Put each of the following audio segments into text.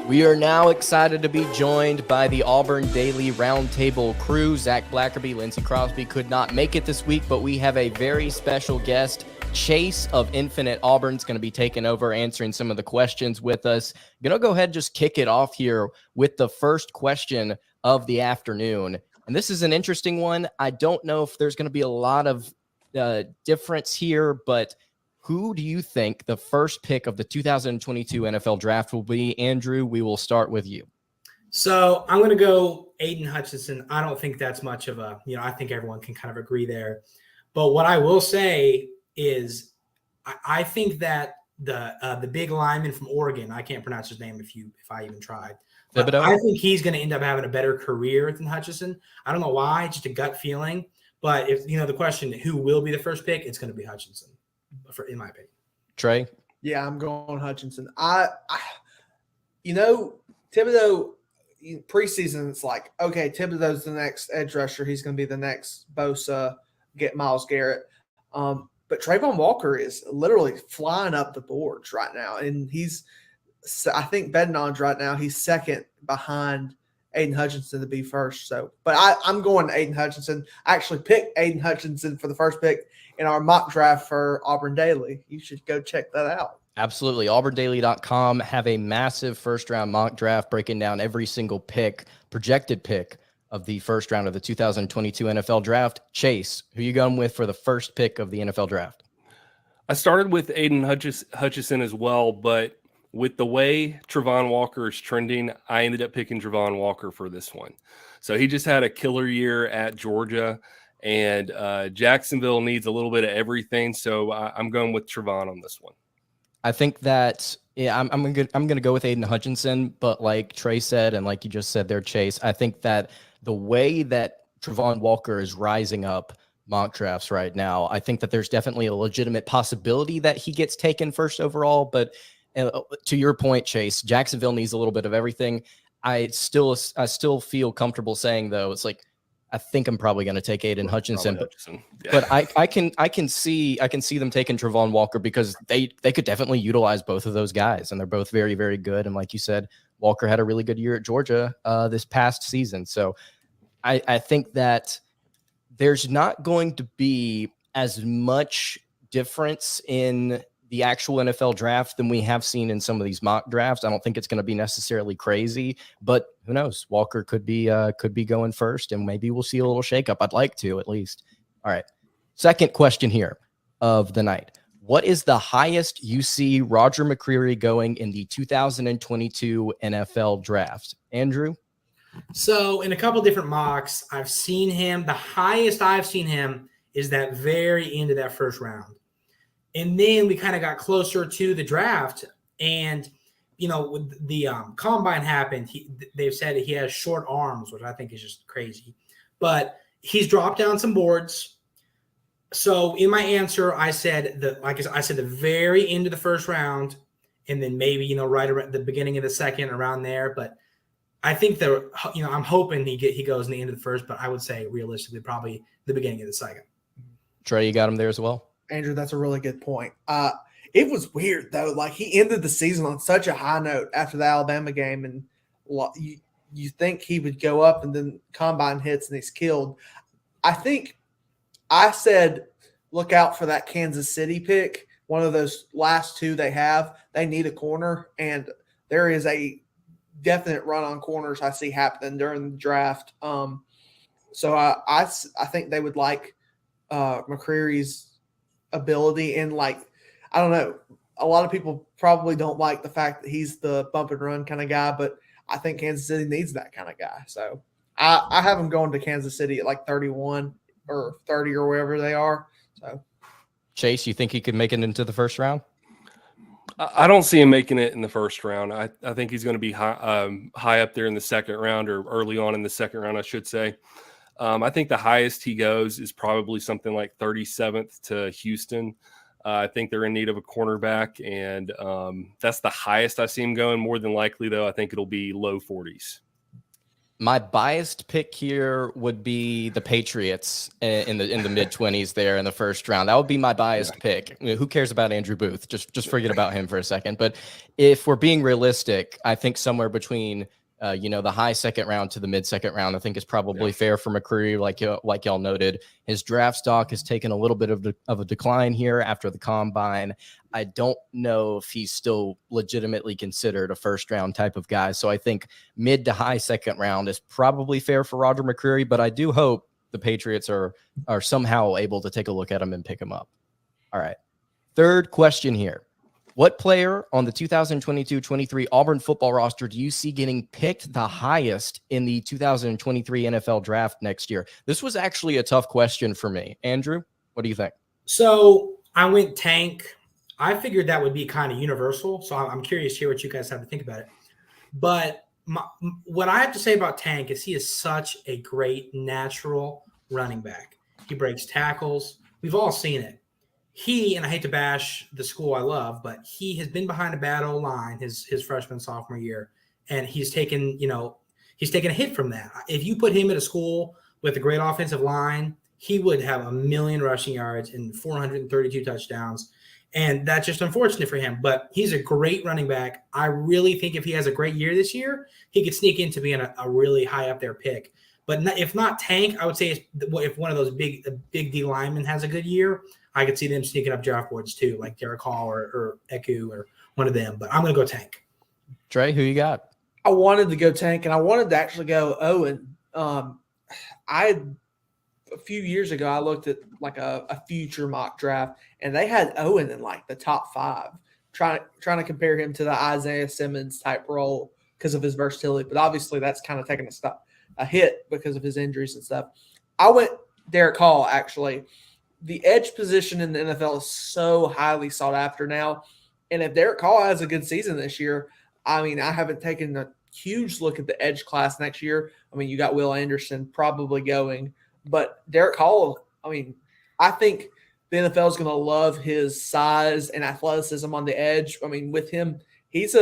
We are now excited to be joined by the Auburn Daily Roundtable crew. Zach Blackerby, Lindsey Crosby could not make it this week, but we have a very special guest. Chase of Infinite Auburn is going to be taking over, answering some of the questions with us. I'm going to go ahead and just kick it off here with the first question of the afternoon. And this is an interesting one. I don't know if there's going to be a lot of difference here, but who do you think the first pick of the 2022 NFL Draft will be? Andrew, we will start with you. So I'm going to go Aiden Hutchinson. I don't think that's much of a, I think everyone can kind of agree there. But what I will say is I think that the big lineman from Oregon, I can't pronounce his name if I even tried. But I think he's going to end up having a better career than Hutchinson. I don't know why, just a gut feeling. But if the question, who will be the first pick, it's going to be Hutchinson. In my opinion. Trey? Yeah, I'm going Hutchinson. Thibodeau, preseason, it's like, okay, Thibodeau's the next edge rusher. He's going to be the next Bosa, get Myles Garrett. But Trayvon Walker is literally flying up the boards right now. And I think betting odds right now, he's second behind Aiden Hutchinson to be first. But I'm going to Aiden Hutchinson. I actually picked Aiden Hutchinson for the first pick in our mock draft for Auburn Daily. You should go check that out. Absolutely. AuburnDaily.com have a massive first-round mock draft breaking down every single projected pick of the first round of the 2022 NFL Draft. Chase, who you going with for the first pick of the NFL Draft? I started with Aiden Hutchinson as well, but with the way Travon Walker is trending, I ended up picking Travon Walker for this one. So he just had a killer year at Georgia, and Jacksonville needs a little bit of everything. So I'm going with Travon on this one. I think that I'm gonna go with Aiden Hutchinson, but like Trey said, and like you just said there, Chase, I think that the way that Travon Walker is rising up mock drafts right now, I think that there's definitely a legitimate possibility that he gets taken first overall. But to your point, Chase, Jacksonville needs a little bit of everything. I still feel comfortable saying, though, it's like I think I'm probably going to take Aiden Hutchinson, but I can see them taking Travon Walker because they could definitely utilize both of those guys, and they're both very, very good. And like you said, Walker had a really good year at Georgia this past season, so I think that there's not going to be as much difference in the actual NFL draft than we have seen in some of these mock drafts. I don't think it's going to be necessarily crazy, but who knows? Walker could be going first, and maybe we'll see a little shakeup. I'd like to, at least. All right. Second question here of the night. What is the highest you see Roger McCreary going in the 2022 NFL draft? Andrew? So in a couple different mocks, I've seen him. The highest I've seen him is that very end of that first round. And then we kind of got closer to the draft, and when the combine happened, they've said he has short arms, which I think is just crazy. But he's dropped down some boards. So in my answer, I said the very end of the first round, and then maybe right around the beginning of the second, around there. But I think I'm hoping he goes in the end of the first, but I would say realistically probably the beginning of the second. Trey, you got him there as well? Andrew, that's a really good point. It was weird, though. Like, he ended the season on such a high note after the Alabama game, and you think he would go up, and then combine hits, and he's killed. I think I said look out for that Kansas City pick, one of those last two they have. They need a corner, and there is a definite run on corners I see happening during the draft. So I think they would like McCreary's ability, and I don't know, a lot of people probably don't like the fact that he's the bump and run kind of guy, but I think Kansas City needs that kind of guy. So I have him going to Kansas City at 31 or 30 or wherever they are. So Chase, you think he could make it into the first round? I don't see him making it in the first round. I think he's going to be high up there in the second round, or early on in the second round, I should say. I think the highest he goes is probably something like 37th to Houston. I think they're in need of a cornerback, and that's the highest I see him going. More than likely, though, I think it'll be low 40s. My biased pick here would be the Patriots in the mid 20s there in the first round. That would be my biased pick. I mean, who cares about Andrew Booth? Just forget about him for a second. But if we're being realistic, I think somewhere between the high second round to the mid second round, I think is probably fair for McCreary. Like y'all noted, his draft stock has taken a little bit of a decline here after the combine. I don't know if he's still legitimately considered a first round type of guy. So I think mid to high second round is probably fair for Roger McCreary, but I do hope the Patriots are somehow able to take a look at him and pick him up. All right. Third question here. What player on the 2022-23 Auburn football roster do you see getting picked the highest in the 2023 NFL draft next year? This was actually a tough question for me. Andrew, what do you think? So I went Tank. I figured that would be kind of universal. So I'm curious to hear what you guys have to think about it. But what I have to say about Tank is he is such a great natural running back. He breaks tackles. We've all seen it. And I hate to bash the school I love, but he has been behind a bad old line his freshman, sophomore year, and he's taken a hit from that. If you put him at a school with a great offensive line, he would have 1 million rushing yards and 432 touchdowns, and that's just unfortunate for him. But he's a great running back. I really think if he has a great year this year, he could sneak into being a really high up there pick. But if not Tank, I would say if one of those big D linemen has a good year, I could see them sneaking up draft boards too, like Derek Hall or Eku or one of them. But I'm going to go Tank. Trey, who you got? I wanted to go Tank, and I wanted to actually go Owen. A few years ago, I looked at like a future mock draft, and they had Owen in like the top 5, trying to compare him to the Isaiah Simmons type role because of his versatility. But obviously, that's kind of taken a hit because of his injuries and stuff. I went Derek Hall, actually. The edge position in the NFL is so highly sought after now. And if Derek Hall has a good season this year, I mean, I haven't taken a huge look at the edge class next year. I mean, you got Will Anderson probably going. But Derek Hall, I mean, I think the NFL is going to love his size and athleticism on the edge. I mean, with him, he's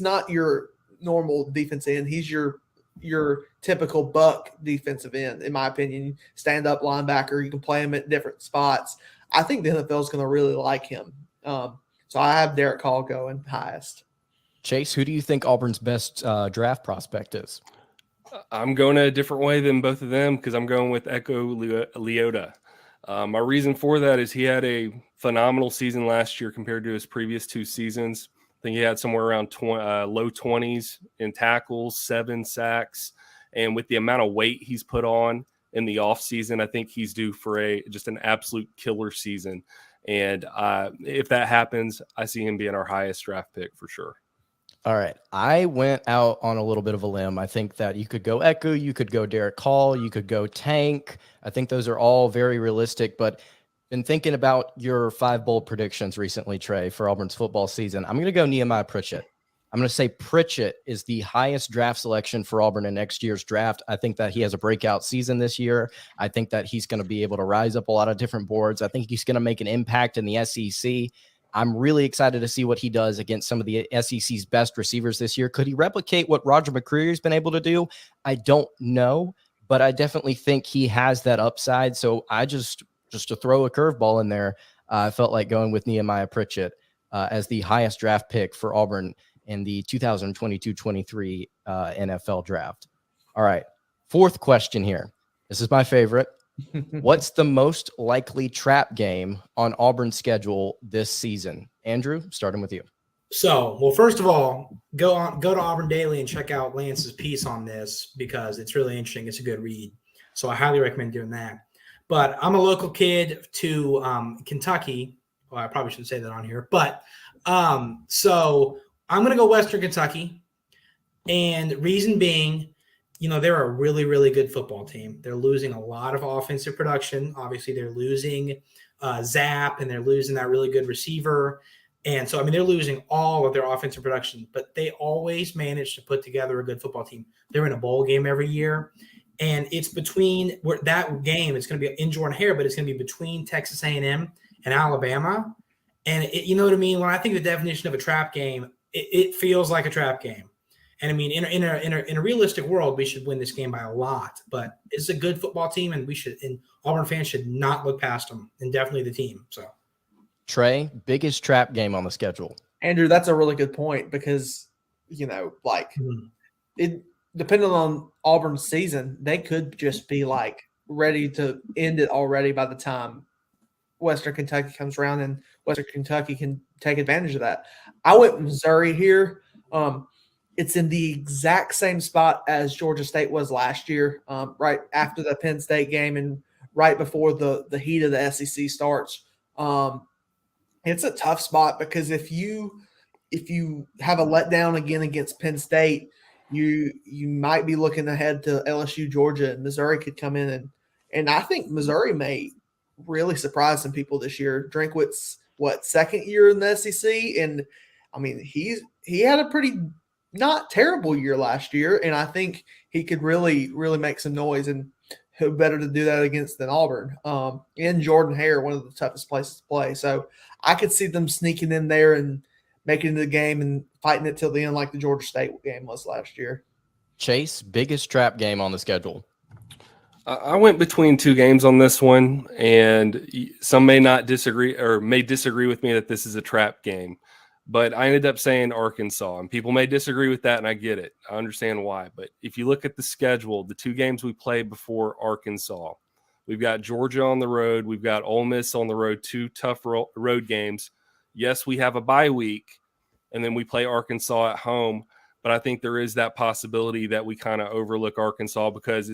not your normal defensive end. He's your typical buck defensive end, in my opinion. Stand-up linebacker. You can play him at different spots. I think the NFL is going to really like him. So I have Derek Hall going highest. Chase, who do you think Auburn's best draft prospect is? I'm going a different way than both of them because I'm going with Echo Leota. My reason for that is he had a phenomenal season last year compared to his previous 2 seasons. I think he had somewhere around low 20s in tackles, 7 sacks. And with the amount of weight he's put on in the offseason, I think he's due for just an absolute killer season. And if that happens, I see him being our highest draft pick for sure. All right. I went out on a little bit of a limb. I think that you could go Echo, you could go Derek Hall, you could go Tank. I think those are all very realistic, but been thinking about your 5 bold predictions recently, Trey, for Auburn's football season. I'm going to go Nehemiah Pritchett. I'm going to say Pritchett is the highest draft selection for Auburn in next year's draft. I think that he has a breakout season this year. I think that he's going to be able to rise up a lot of different boards. I think he's going to make an impact in the SEC. I'm really excited to see what he does against some of the SEC's best receivers this year. Could he replicate what Roger McCreary has been able to do? I don't know, but I definitely think he has that upside. So I just to throw a curveball in there, I felt like going with Nehemiah Pritchett as the highest draft pick for Auburn in the 2022-23 NFL draft. All right, 4th question here. This is my favorite. What's the most likely trap game on Auburn's schedule this season? Andrew, starting with you. So, well, first of all, go to Auburn Daily and check out Lance's piece on this because it's really interesting. It's a good read. So I highly recommend doing that. But I'm a local kid to Kentucky. Well, I probably shouldn't say that on here. But so I'm going to go Western Kentucky. And reason being, they're a really, really good football team. They're losing a lot of offensive production. Obviously, they're losing Zapp, and they're losing that really good receiver. And so, I mean, they're losing all of their offensive production, but they always manage to put together a good football team. They're in a bowl game every year. And it's between that game, it's going to be in Jordan-Hare, but it's going to be between Texas A&M and Alabama. And you know what I mean? When I think the definition of a trap game, it feels like a trap game. And I mean, in a realistic world, we should win this game by a lot. But it's a good football team, and Auburn fans should not look past them, and definitely the team. So, Trey, biggest trap game on the schedule. Andrew, that's a really good point because, it depending on Auburn's season, they could just be like ready to end it already by the time Western Kentucky comes around, and Western Kentucky can take advantage of that. I went Missouri here. It's in the exact same spot as Georgia State was last year, right after the Penn State game and right before the heat of the SEC starts. It's a tough spot because if you have a letdown again against Penn State, you might be looking ahead to LSU, Georgia, and Missouri could come in and I think Missouri may really surprise some people this year. Drinkwitz's second year in the SEC, and I mean he had a pretty not terrible year last year, and I think he could really make some noise, and who better to do that against than Auburn in Jordan-Hare, one of the toughest places to play. So I could see them sneaking in there and making it the game and fighting it till the end like the Georgia State game was last year. Chase, biggest trap game on the schedule. I went between two games on this one, and some may not disagree or may disagree with me that this is a trap game, but I ended up saying Arkansas, and people may disagree with that, and I get it. I understand why, but if you look at the schedule, the two games we played before Arkansas, we've got Georgia on the road, we've got Ole Miss on the road, two tough road games. Yes, we have a bye week, and then we play Arkansas at home. But I think there is that possibility that we kind of overlook Arkansas because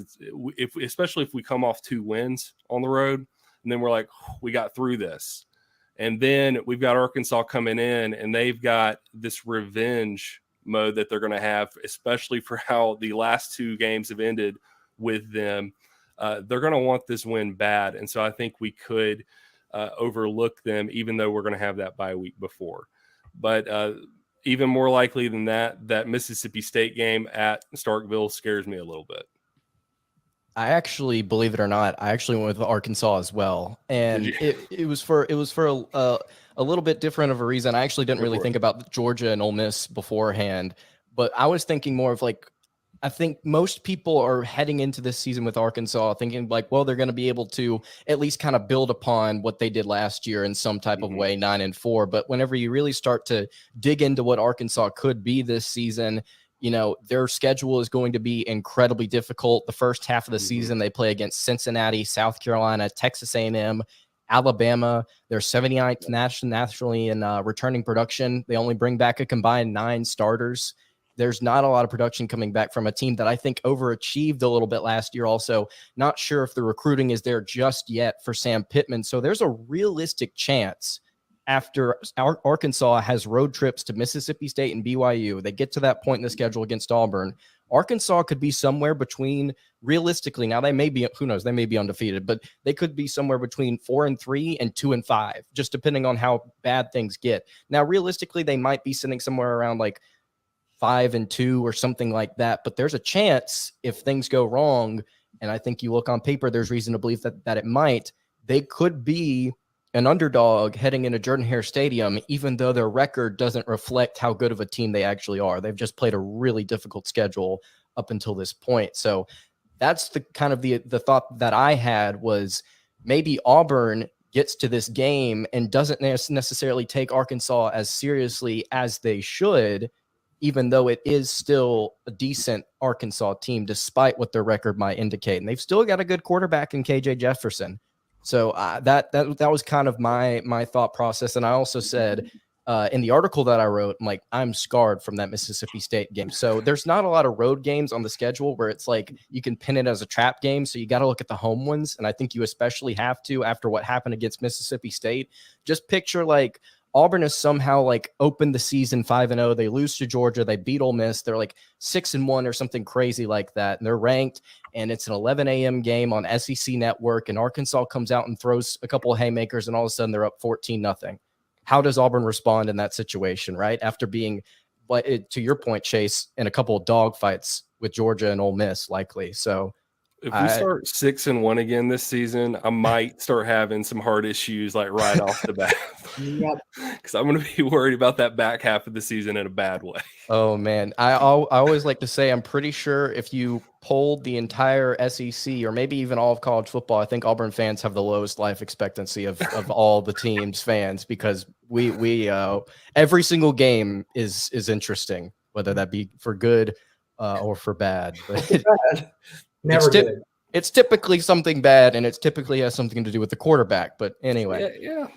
especially if we come off 2 wins on the road, and then we're like, we got through this. And then we've got Arkansas coming in, and they've got this revenge mode that they're going to have, especially for how the last 2 games have ended with them. They're going to want this win bad. And so I think we could overlook them, even though we're going to have that bye week before. But even more likely than that Mississippi State game at Starkville scares me a little bit. I actually, believe it or not, I actually went with Arkansas as well, and it was for a little bit different of a reason. I actually didn't really think about Georgia and Ole Miss beforehand, but I was thinking more of like, I think most people are heading into this season with Arkansas thinking like, well, they're going to be able to at least kind of build upon what they did last year in some type of way, 9-4. But whenever you really start to dig into what Arkansas could be this season, their schedule is going to be incredibly difficult. The first half of the season, they play against Cincinnati, South Carolina, Texas A&M, Alabama. They're 79th nationally in returning production. They only bring back a combined 9 starters. There's not a lot of production coming back from a team that I think overachieved a little bit last year. Also, not sure if the recruiting is there just yet for Sam Pittman. So there's a realistic chance after Arkansas has road trips to Mississippi State and BYU, they get to that point in the schedule against Auburn. Arkansas could be somewhere between, realistically, now they may be, who knows, they may be undefeated, but they could be somewhere between 4-3 and 2-5, just depending on how bad things get. Now, realistically, they might be sitting somewhere around like 5-2 or something like that. But there's a chance if things go wrong, and I think you look on paper, there's reason to believe that it might, they could be an underdog heading into Jordan-Hare Stadium, even though their record doesn't reflect how good of a team they actually are. They've just played a really difficult schedule up until this point. So that's the kind of the thought that I had was maybe Auburn gets to this game and doesn't necessarily take Arkansas as seriously as they should, even though it is still a decent Arkansas team, despite what their record might indicate. And they've still got a good quarterback in KJ Jefferson. So that was kind of my thought process. And I also said in the article that I wrote, I'm scarred from that Mississippi State game. So there's not a lot of road games on the schedule where it's like you can pin it as a trap game. So you got to look at the home ones. And I think you especially have to after what happened against Mississippi State. Just picture like Auburn has somehow opened the season 5-0. They lose to Georgia. They beat Ole Miss. They're 6-1 or something crazy like that. And they're ranked, and it's an 11 a.m. game on SEC Network. And Arkansas comes out and throws a couple of haymakers, and all of a sudden they're up 14-0. how does Auburn respond in that situation, right? After being, to your point, Chase, in a couple of dogfights with Georgia and Ole Miss, likely. So if we start 6-1 again this season, I might start having some heart issues like right off the bat. Yep. Because I'm going to be worried about that back half of the season in a bad way. Oh man, I always like to say I'm pretty sure if you polled the entire SEC or maybe even all of college football, I think Auburn fans have the lowest life expectancy of all the teams' fans, because we every single game is interesting, whether that be for good or for bad. But Never good. it's typically something bad, and it typically has something to do with the quarterback. But anyway, yeah.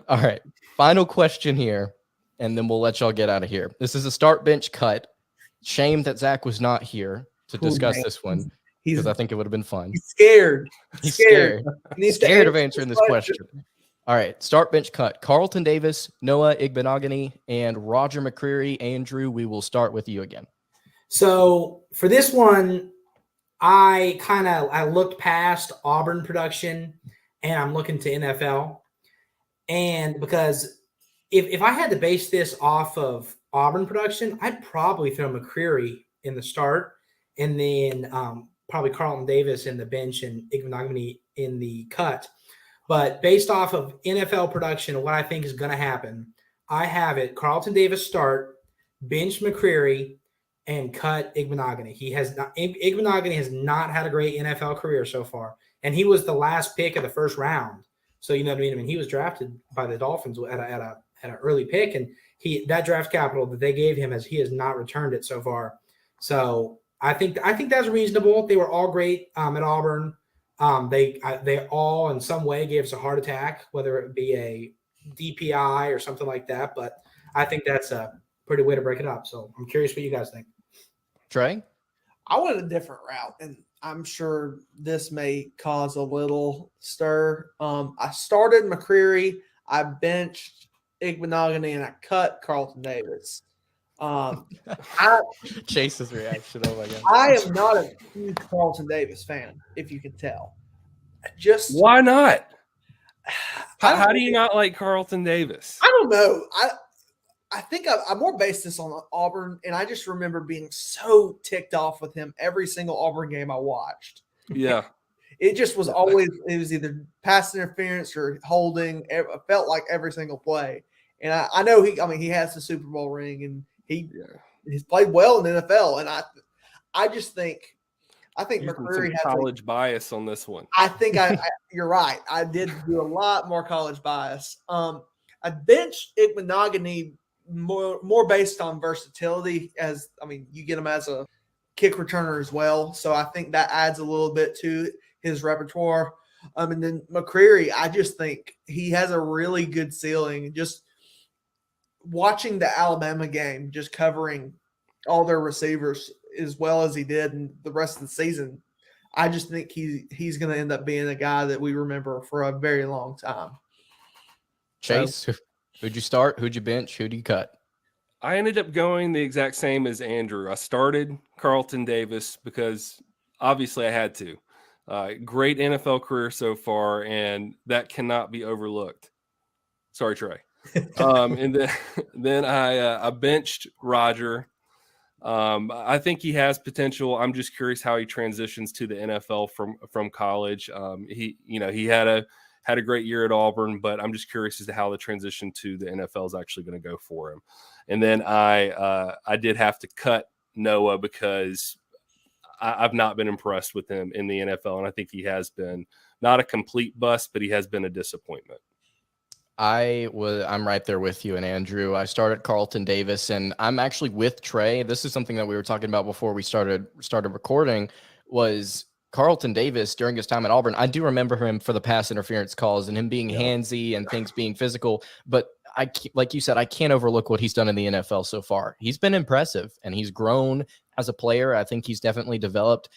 All right, final question here, and then we'll let y'all get out of here. This is a start bench cut. Shame that Zach was not here to discuss this one, because I think it would have been fun. He's scared. He's scared. He's Scared of answering this question. All right, start bench cut. Carlton Davis, Noah Igbenogany, and Roger McCreary. Andrew, we will start with you again. So for this one, I looked past Auburn production, and I'm looking to NFL. And because if I had to base this off of Auburn production, I'd probably throw McCreary in the start, and then probably Carlton Davis in the bench and Igbenogany in the cut. But based off of NFL production, what I think is going to happen, I have it Carlton Davis start, bench McCreary, and cut Igbenogany. Igbenogany has not had a great NFL career so far, and he was the last pick of the first round. So you know what I mean? I mean, he was drafted by the Dolphins at an early pick, and that draft capital that they gave him, he has not returned it so far. So I think that's reasonable. They were all great at Auburn. They all in some way gave us a heart attack, whether it be a DPI or something like that. But I think that's a pretty way to break it up. So I'm curious what you guys think. Trey? I went a different route, and I'm sure this may cause a little stir. I started McCreary, I benched Igbenogany, and I cut Carlton Davis. Chase's reaction. Oh my god! I am not a huge Carlton Davis fan, if you can tell. Why not? How do you not like Carlton Davis? I don't know. I think I more based this on Auburn, and I just remember being so ticked off with him every single Auburn game I watched. Yeah. It just was always – it was either pass interference or holding. It felt like every single play. And I know he has the Super Bowl ring, and he's played well in the NFL. And I just think – I think McCreary has college bias on this one. I think you're right. I did do a lot more college bias. I benched Igbenogany more based on versatility, you get him as a kick returner as well. So I think that adds a little bit to his repertoire. And then McCreary, I just think he has a really good ceiling. Just watching the Alabama game, just covering all their receivers as well as he did in the rest of the season, I just think he's going to end up being a guy that we remember for a very long time. Chase, who'd you start? Who'd you bench? Who'd you cut? I ended up going the exact same as Andrew. I started Carlton Davis because obviously I had to. Great NFL career so far, and that cannot be overlooked. Sorry, Trey. And then I benched Roger. I think he has potential. I'm just curious how he transitions to the NFL from college. He had a great year at Auburn, but I'm just curious as to how the transition to the NFL is actually going to go for him. And then I did have to cut Noah because I've not been impressed with him in the NFL, and I think he has been not a complete bust, but he has been a disappointment. I'm right there with you and Andrew. I started Carlton Davis, and I'm actually with Trey. This is something that we were talking about before we started recording, was Carlton Davis during his time at Auburn. I do remember him for the pass interference calls and him being handsy and things being physical, but like you said, I can't overlook what he's done in the NFL so far. He's been impressive, and he's grown as a player. I think he's definitely developed.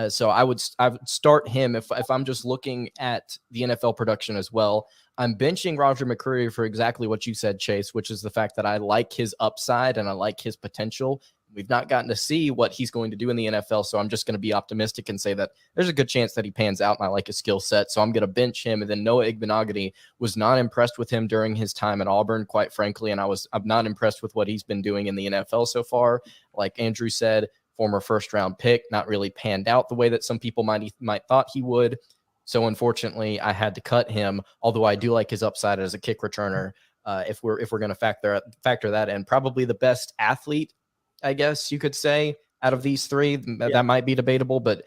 So I would start him if I'm just looking at the NFL production as well. I'm benching Roger McCreary for exactly what you said, Chase, which is the fact that I like his upside and I like his potential We've not gotten to see what he's going to do in the NFL, so I'm just going to be optimistic and say that there's a good chance that he pans out, and I like his skill set, so I'm going to bench him. And then Noah Igbenogany, was not impressed with him during his time at Auburn, quite frankly, and I'm not impressed with what he's been doing in the NFL so far. Like Andrew said, former first-round pick, not really panned out the way that some people might thought he would. So unfortunately, I had to cut him, although I do like his upside as a kick returner. If we're going to factor that in, probably the best athlete, I guess you could say, out of these three. That might be debatable, but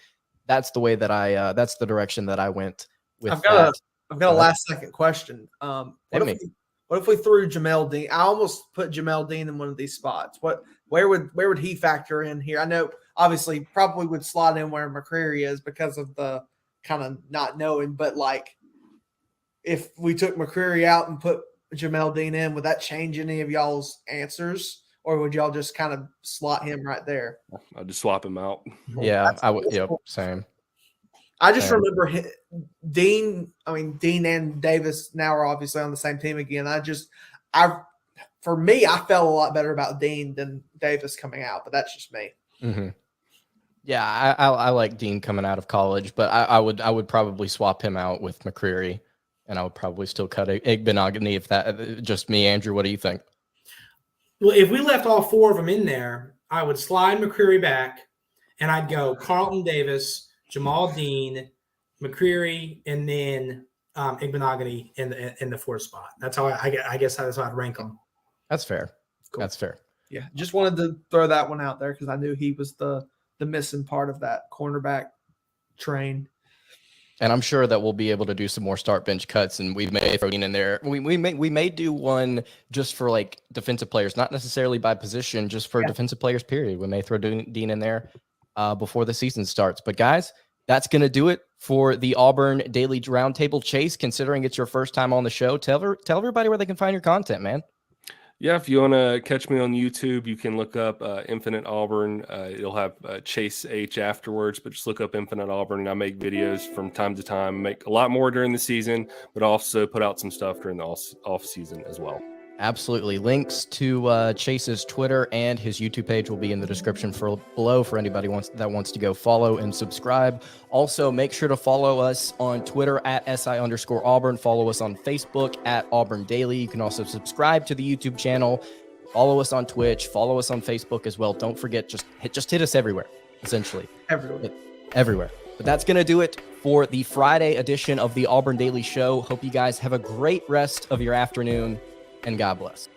that's the way that that's the direction that I went with. I've got a last second question. What if we threw Jamel Dean? I almost put Jamel Dean in one of these spots. Where would he factor in here? I know obviously probably would slot in where McCreary is because of the kind of not knowing, but like if we took McCreary out and put Jamel Dean in, would that change any of y'all's answers? Or would y'all just kind of slot him right there? I'll just swap him out. Yeah, I would. Yep, same. I just remember Dean. I mean, Dean and Davis now are obviously on the same team again. For me, I felt a lot better about Dean than Davis coming out, but that's just me. Mm-hmm. Yeah, I like Dean coming out of college, but I would probably swap him out with McCreary, and I would probably still cut Igbenogany if that. Just me, Andrew. What do you think? Well, if we left all four of them in there, I would slide McCreary back, and I'd go Carlton Davis, Jamal Dean, McCreary, and then Igbenogany in the fourth spot. That's how I guess that's how I'd rank them. That's fair. Cool. That's fair. Yeah, just wanted to throw that one out there because I knew he was the missing part of that cornerback train. And I'm sure that we'll be able to do some more start bench cuts, and we may throw Dean in there. We may do one just for like defensive players, not necessarily by position, just for defensive players. Period. We may throw Dean in there before the season starts. But guys, that's going to do it for the Auburn Daily Roundtable. Chase, considering it's your first time on the show, tell everybody where they can find your content, man. Yeah, if you want to catch me on YouTube, you can look up Infinite Auburn. It'll have Chase H afterwards, but just look up Infinite Auburn, and I make videos from time to time. Make a lot more during the season, but also put out some stuff during the off season as well. Absolutely. Links to Chase's Twitter and his YouTube page will be in the description below for anybody that wants to go follow and subscribe. Also, make sure to follow us on Twitter at @SI_Auburn. Follow us on Facebook at Auburn Daily. You can also subscribe to the YouTube channel. Follow us on Twitch. Follow us on Facebook as well. Don't forget, just hit us everywhere, essentially. Everywhere. But that's going to do it for the Friday edition of the Auburn Daily Show. Hope you guys have a great rest of your afternoon. And God bless.